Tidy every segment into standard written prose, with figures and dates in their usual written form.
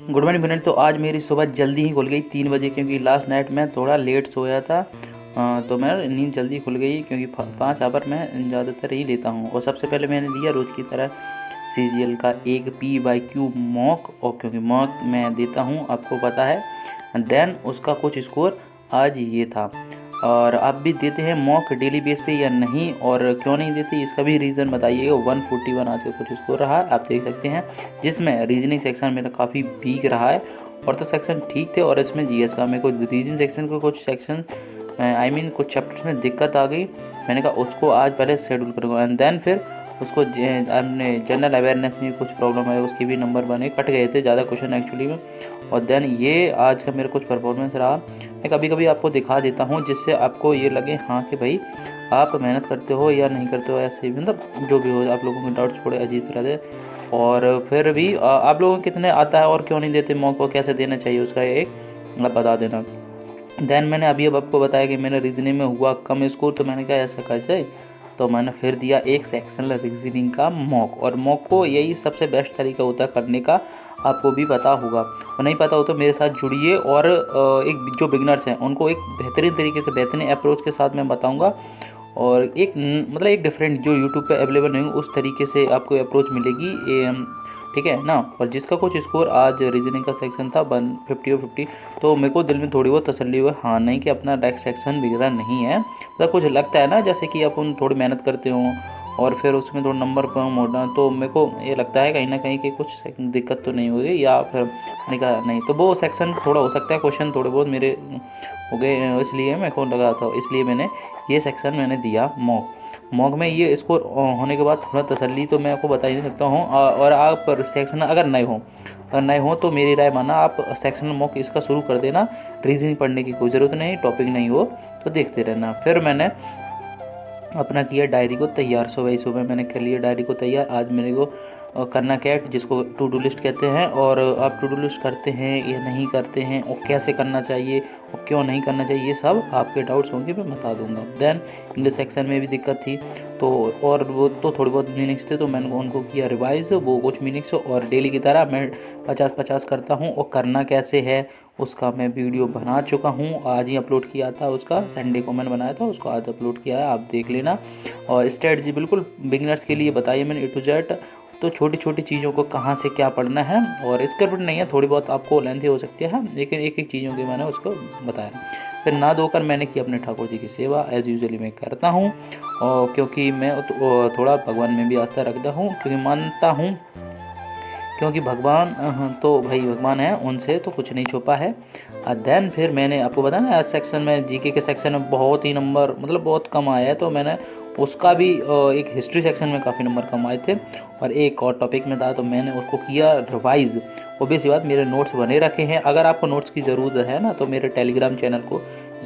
Good morning friend. तो आज मेरी सुबह जल्दी ही खुल गई 3 बजे, क्योंकि लास्ट नाइट मैं थोड़ा लेट सोया था। तो मेरा नींद जल्दी खुल गई, क्योंकि 5 आवर मैं ज़्यादातर ही लेता हूँ। और सबसे पहले मैंने दिया रोज़ की तरह CGL का एक PYQ मॉक, और क्योंकि मॉक मैं देता हूँ आपको पता है। देन उसका कुछ स्कोर आज ये था। और आप भी देते हैं मॉक डेली बेस पे या नहीं, और क्यों नहीं देते इसका भी रीज़न बताइएगा। 141 आज का कुछ स्कोर रहा, आप देख सकते हैं, जिसमें रीजनिंग सेक्शन मेरा काफ़ी वीक रहा है। और तो सेक्शन ठीक थे, और इसमें GS का मेरे को रीजनिंग सेक्शन को कुछ सेक्शन कुछ चैप्टर्स में दिक्कत आ गई। मैंने कहा उसको आज पहले शेड्यूल करूँगा, एंड देन फिर उसको हमने जनरल अवेयरनेस में कुछ प्रॉब्लम है, उसके भी नंबर बने, कट गए थे ज़्यादा क्वेश्चन एक्चुअली में। और देन ये आज का मेरा कुछ परफॉर्मेंस रहा। मैं कभी कभी आपको दिखा देता हूँ, जिससे आपको ये लगे हाँ कि भाई आप मेहनत करते हो या नहीं करते हो। ऐसे ही मतलब जो भी हो, आप लोगों के डाउट्स थोड़े अजीब तरह से। और फिर भी आप लोगों को कितने आता है और क्यों नहीं देते मॉक को, कैसे देना चाहिए उसका एक आप बता देना। देन मैंने अभी अब आपको बताया कि मेरे रीजनिंग में हुआ कम स्कोर, तो मैंने कहा ऐसा कैसे, तो मैंने फिर दिया एक सेक्शनल रीजनिंग का मॉक। और मॉक को यही सबसे बेस्ट तरीका होता है करने का, आपको भी पता होगा। और नहीं पता हो तो मेरे साथ जुड़िए, और एक जो बिगनर्स हैं उनको एक बेहतरीन तरीके से बेहतरीन अप्रोच के साथ मैं बताऊंगा। और एक मतलब एक डिफरेंट जो यूट्यूब पे अवेलेबल नहीं उस तरीके से आपको अप्रोच मिलेगी, ठीक है ना। और जिसका कुछ स्कोर आज रीजनिंग का सेक्शन था 150 और 50, तो मेरे को दिल में थोड़ी बहुत तसल्ली हुई, हाँ नहीं कि अपना नेक्स्ट सेक्शन बिगड़ा नहीं है। मतलब कुछ लगता है ना, जैसे कि अपन थोड़ी मेहनत करते हो और फिर उसमें थोड़ा नंबर कम होना, तो मेरे को ये लगता है कहीं ना कहीं कि कुछ दिक्कत तो नहीं होगी, या फिर मैंने कहा नहीं, तो वो सेक्शन थोड़ा हो सकता है क्वेश्चन थोड़े बहुत मेरे हो गए, इसलिए मेरे को लगा था, इसलिए मैंने ये सेक्शन मैंने दिया मॉक। मॉक में ये स्कोर होने के बाद थोड़ा तसल्ली तो मैं आपको बता ही नहीं सकता हूँ। और आप सेक्शन अगर नए हो तो मेरी राय माना, आप सेक्शनल मॉक इसका शुरू कर देना। रीजनिंग पढ़ने की कोई ज़रूरत नहीं, टॉपिक नहीं हो तो देखते रहना। फिर मैंने अपना किया डायरी को तैयार, सुबह ही सुबह मैंने कर लिया डायरी को तैयार। आज मेरे को करना क्या है, जिसको टू डू लिस्ट कहते हैं। और आप टू डू लिस्ट करते हैं या नहीं करते हैं, और कैसे करना चाहिए और क्यों नहीं करना चाहिए, ये सब आपके डाउट्स होंगे मैं बता दूंगा। देन इंग्लिश सेक्शन में भी दिक्कत थी, तो और वो तो थोड़ी बहुत मीनिंग्स थे, तो मैंने उनको किया रिवाइज, वो कुछ मीनिंग्स। और डेली की तरह मैं 50-50 करता हूँ। और करना कैसे है उसका मैं वीडियो बना चुका हूँ, आज ही अपलोड किया था उसका, संडे को मैंने बनाया था, उसको आज अपलोड किया है, आप देख लेना। और स्ट्रेटजी बिल्कुल बिगिनर्स के लिए बताइए मैंने A to Z। तो छोटी छोटी चीज़ों को कहाँ से क्या पढ़ना है, और स्क्रिप्ट नहीं है, थोड़ी बहुत आपको लेंथी हो सकती है, लेकिन एक एक चीज़ों की मैंने उसको बताया। फिर नहा धोकर मैंने की अपने ठाकुर जी की सेवा, एज यूजुअली मैं करता हूँ। और क्योंकि मैं थोड़ा भगवान में भी आस्था रखता हूँ, क्योंकि मानता हूँ, क्योंकि भगवान तो भाई भगवान है, उनसे तो कुछ नहीं छुपा है। देन फिर मैंने आपको बताया ना, सेक्शन में GK के सेक्शन में बहुत ही नंबर मतलब बहुत कम आया है, तो मैंने उसका भी एक हिस्ट्री सेक्शन में काफ़ी नंबर कम आए थे, और एक और टॉपिक में था, तो मैंने उसको किया रिवाइज। ऑब्वियस बात, मेरे नोट्स बने रखे हैं। अगर आपको नोट्स की ज़रूरत है ना, तो मेरे टेलीग्राम चैनल को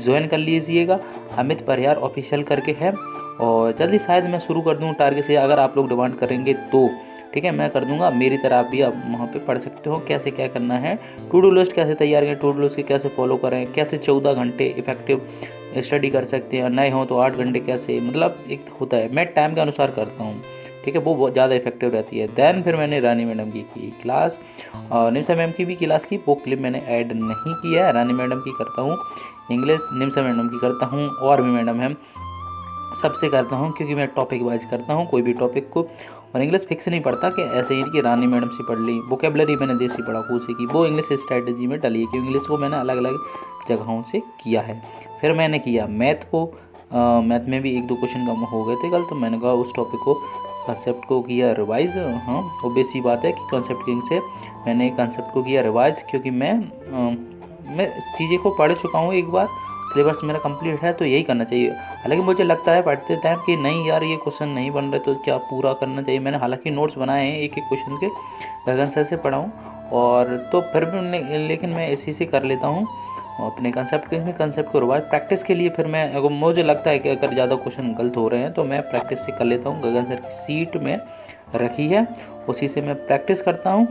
ज्वाइन कर लीजिएगा, अमित परिहार ऑफिशियल करके है। और जल्दी शायद मैं शुरू कर दूँ टारगेट से, अगर आप लोग डिमांड करेंगे तो ठीक है मैं कर दूंगा। मेरी तरह आप भी आप वहाँ पे पढ़ सकते हो कैसे क्या करना है, टू डू लिस्ट कैसे तैयार करें, टू डू लिस्ट कैसे फॉलो करें, कैसे 14 घंटे इफेक्टिव स्टडी कर सकते हैं, नए हो तो 8 घंटे कैसे, मतलब एक होता है, मैं टाइम के अनुसार करता हूँ, ठीक है, वो बहुत ज़्यादा इफेक्टिव रहती है। देन फिर मैंने रानी मैडम की क्लास और निम्सा मैम की भी क्लास की, वो क्लिप मैंने ऐड नहीं किया है। रानी मैडम की करता हूँ इंग्लिश, निम्सा मैडम की करता हूँ, और भी मैडम है सबसे करता हूँ, क्योंकि मैं टॉपिक वाइज करता हूँ कोई भी टॉपिक को। और इंग्लिश फिक्स नहीं पढ़ता कि ऐसे ही कि रानी मैडम से पढ़ ली। वोकेबलरी मैंने देसी पढ़ाकू से की, वो इंग्लिश स्ट्रैटेजी में डली है, क्योंकि इंग्लिश को मैंने अलग अलग जगहों से किया है। फिर मैंने किया मैथ को, मैथ में भी 1-2 क्वेश्चन कम हो गए थे कल, तो मैंने कहा उस टॉपिक को कंसेप्ट को किया रिवाइज। हाँ ऑब्वियस सी बात है कि कंसेप्ट किंग से मैंने कंसेप्ट को किया रिवाइज, क्योंकि मैं चीज़ें को पढ़ चुका हूँ एक बार, सिलेबस मेरा कंप्लीट है, तो यही करना चाहिए। हालांकि मुझे लगता है पढ़ते टाइम कि नहीं यार ये क्वेश्चन नहीं बन रहे, तो क्या पूरा करना चाहिए। मैंने हालांकि नोट्स बनाए हैं एक एक क्वेश्चन के, गगन सर से पढ़ा हूँ, और तो फिर भी लेकिन मैं इसी से कर लेता हूँ अपने कंसेप्ट को रिवाइज प्रैक्टिस के लिए। फिर मैं अगर मुझे लगता है कि अगर ज़्यादा क्वेश्चन गलत हो रहे हैं, तो मैं प्रैक्टिस से कर लेता हूँ। गगन सर की सीट में रखी है, उसी से मैं प्रैक्टिस करता हूँ।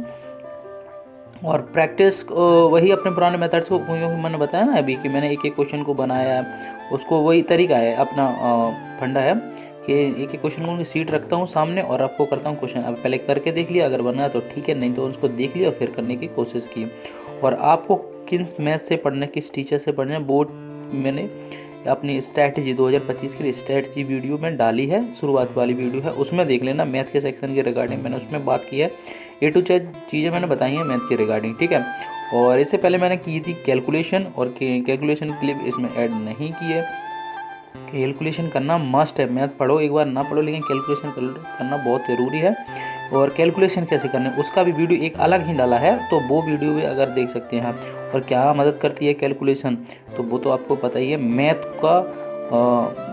और प्रैक्टिस वही अपने पुराने मेथड्स को, क्योंकि मैंने बताया ना अभी कि मैंने एक एक क्वेश्चन को बनाया है, उसको वही तरीका है अपना फंडा है कि एक एक क्वेश्चन को सीट रखता हूँ सामने और आपको करता हूँ क्वेश्चन। अब पहले करके देख लिया, अगर बना तो ठीक है, नहीं तो उसको देख लिया फिर करने की कोशिश की। और आपको किन मैथ से पढ़ना है, किस टीचर से पढ़ना है, वो मैंने अपनी स्ट्रैटेजी 2025 के लिए स्ट्रैटेजी वीडियो में डाली है, शुरुआत वाली वीडियो है, उसमें देख लेना। मैथ के सेक्शन के रिगार्डिंग मैंने उसमें बात की है, A to Z चीज़ें मैंने बताई हैं मैथ के रिगार्डिंग, ठीक है। और इससे पहले मैंने की थी कैलकुलेशन, और कैलकुलेशन क्लिप इसमें ऐड नहीं की है। कैलकुलेशन करना मस्ट है, मैथ पढ़ो एक बार ना पढ़ो, लेकिन कैलकुलेशन करना बहुत ज़रूरी है। और कैलकुलेशन कैसे करना है उसका भी वीडियो एक अलग ही डाला है, तो वो वीडियो भी अगर देख सकते हैं आप। और क्या मदद करती है कैलकुलेशन, तो वो तो आपको पता ही है। मैथ का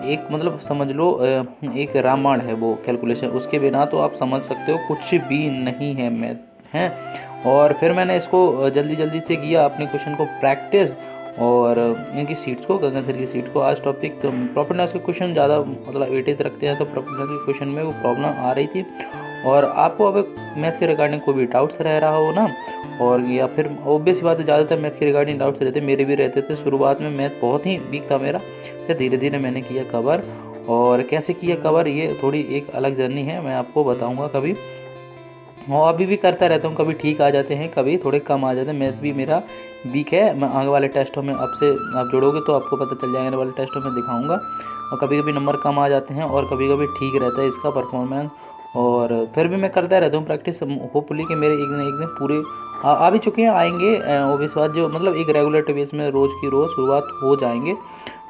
एक मतलब समझ लो एक रामायण है वो कैलकुलेशन, उसके बिना तो आप समझ सकते हो कुछ भी नहीं है मैथ है। और फिर मैंने इसको जल्दी जल्दी से किया अपने क्वेश्चन को प्रैक्टिस, और इनकी सीट्स को, गगन सर की सीट को। आज टॉपिक तो प्रॉफिटनेस के क्वेश्चन ज़्यादा मतलब वेटेज रखते हैं, तो प्रॉफिटनेस के क्वेश्चन में वो प्रॉब्लम आ रही थी। और आपको अब मैथ के रिगार्डिंग कोई भी डाउट्स रह रहा हो ना, और या फिर ऑब्वियस बात है ज़्यादातर मैथ के रिगार्डिंग डाउट्स रहते, मेरे भी रहते थे। शुरुआत में मैथ बहुत ही वीक था मेरा, फिर धीरे धीरे मैंने किया कवर। और कैसे किया कवर, ये थोड़ी एक अलग जर्नी है, मैं आपको बताऊँगा कभी। और अभी भी करता रहता हूँ, कभी ठीक आ जाते हैं, कभी थोड़े कम आ जाते हैं। मैथ भी मेरा वीक है, मैं आगे वाले टेस्टों में आपसे आप जुड़ोगे तो आपको पता चल जाएगा, आने वाले टेस्टों में दिखाऊंगा। और कभी कभी नंबर कम आ जाते हैं और कभी कभी ठीक रहता है इसका परफॉर्मेंस। और फिर भी मैं करता रहता हूँ प्रैक्टिस, होपफुली कि मेरे एक दिन पूरे आ भी चुके हैं, आएंगे ओबियस बात, जो मतलब एक रेगुलर बेस में रोज़ की रोज़ शुरुआत हो जाएंगे।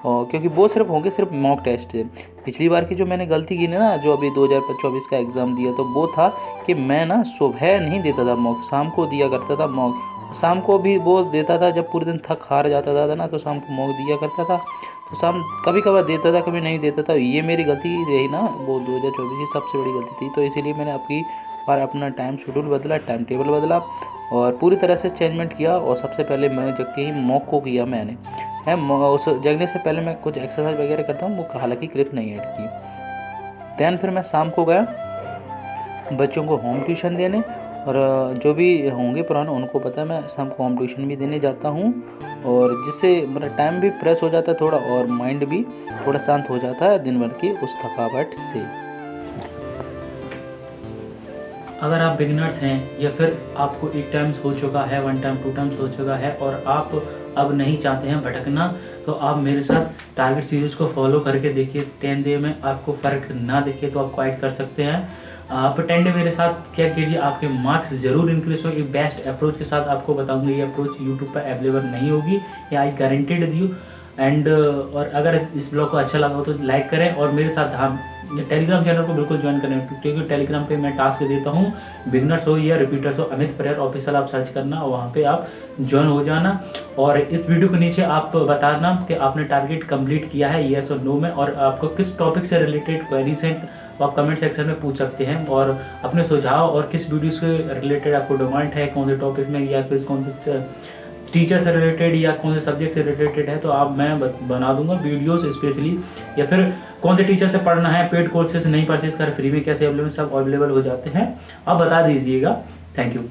और क्योंकि वो सिर्फ होंगे सिर्फ मॉक टेस्ट है। पिछली बार की जो मैंने गलती की ना, जो अभी 2024 का एग्ज़ाम दिया, तो वो था कि मैं ना सुबह नहीं देता था मॉक, शाम को दिया करता था मॉक। शाम को भी वो देता था जब पूरे दिन थक हार जाता था ना, तो शाम को मॉक दिया करता था। तो शाम कभी कभार देता था, कभी नहीं देता था। ये मेरी गलती रही ना, वो 2024 की सबसे बड़ी गलती थी। तो इसीलिए मैंने आपकी बार अपना टाइम शेड्यूल बदला, टाइम टेबल बदला और पूरी तरह से चेंजमेंट किया। और सबसे पहले मैं जग के ही मॉक को किया मैंने है। उस जगने से पहले मैं कुछ एक्सरसाइज वगैरह करता हूँ, वो हालांकि क्लिप नहीं ऐड की। दैन फिर मैं शाम को गया बच्चों को होम ट्यूशन देने, और जो भी होंगे पुराने उनको पता है मैं शाम को होम ट्यूशन भी देने जाता हूँ। और जिससे मेरा टाइम भी फ्रेश हो जाता है थोड़ा, और माइंड भी थोड़ा शांत हो जाता है दिन भर की उस थकावट से। अगर आप बिगिनर्स हैं या फिर आपको 8 टाइम्स हो चुका है, 1 टाइम 2 टाइम्स हो चुका है और आप अब नहीं चाहते हैं भटकना, तो आप मेरे साथ टारगेट सीरीज को फॉलो करके देखिए। 10 डे में आपको फ़र्क ना दिखे तो आप क्वाइट कर सकते हैं। आप 10 डे मेरे साथ क्या कीजिए, आपके मार्क्स ज़रूर इंक्रीज होगी। बेस्ट अप्रोच के साथ आपको बताऊंगा, ये अप्रोच यूट्यूब पर अवेलेबल नहीं होगी, ये आई गारंटेड यू। एंड और अगर इस ब्लॉग को अच्छा लगा हो तो लाइक करें, और मेरे साथ हम टेलीग्राम चैनल को बिल्कुल ज्वाइन करें, क्योंकि टेलीग्राम पे मैं टास्क देता हूँ, बिगनर्स हो या रिपीटर्स हो, अमित परिहार ऑफिशियल आप सर्च करना और वहाँ पे आप ज्वाइन हो जाना। और इस वीडियो के नीचे आप बताना कि आपने टारगेट कंप्लीट किया है येस और नो में, और आपको किस टॉपिक से रिलेटेड क्वेरीज हैं तो आप कमेंट सेक्शन में पूछ सकते हैं। और अपने सुझाव और किस वीडियो से रिलेटेड आपको डिमांड है, कौन से टॉपिक में या फिर कौन से टीचर से रिलेटेड या कौन से सब्जेक्ट से रिलेटेड है, तो आप मैं बना दूंगा वीडियोस स्पेशली। या फिर कौन से टीचर से पढ़ना है, पेड कोर्सेज नहीं परचेज कर फ्री में कैसे अवेलेबल, सब अवेलेबल हो जाते हैं, आप बता दीजिएगा। Thank you.